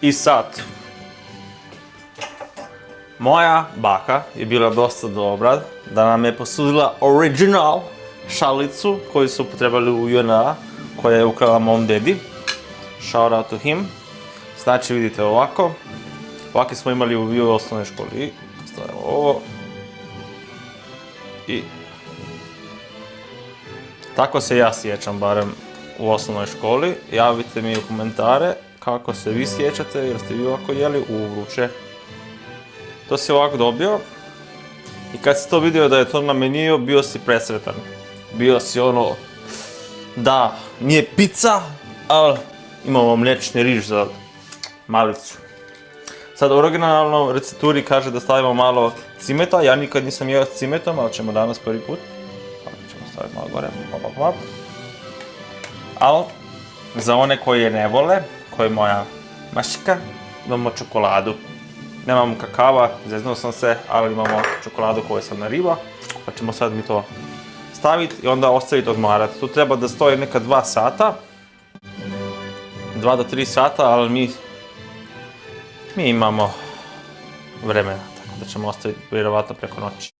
I sad, moja baka je bila dosta dobra da nam je posudila original šalicu koju su upotrebali u JNA, koja je ukrala mom dedi. Shout out to him. Znači vidite ovako, ovakve smo imali u osnovnoj školi. Stavimo ovo. I tako se ja sjećam barem u osnovnoj školi. Javite mi u komentare kako se vi sjećate, jer ste vi ovako jeli u vruće. To si ovako dobio i kad si to vidio da je to na meniju, bio si presretan. Bio si ono, da, nije pizza, ali imamo mliječni riž za malicu. Sad u originalnoj recepturi kaže da stavimo malo cimeta, ja nikad nisam jeo s cimetom, ali ćemo danas prvi put. Ćemo staviti malo gore, ali za one koji je ne vole, koji je moja mašika, imamo čokoladu. Nemamo kakava, zeznuo sam se, ali imamo čokoladu koju sam nariba, pa ćemo sad mi to staviti i onda ostaviti odmarati. Tu treba da stoji neka 2 sata, 2 do 3 sata, ali mi imamo vremena, tako da ćemo ostaviti vjerovatno preko noći.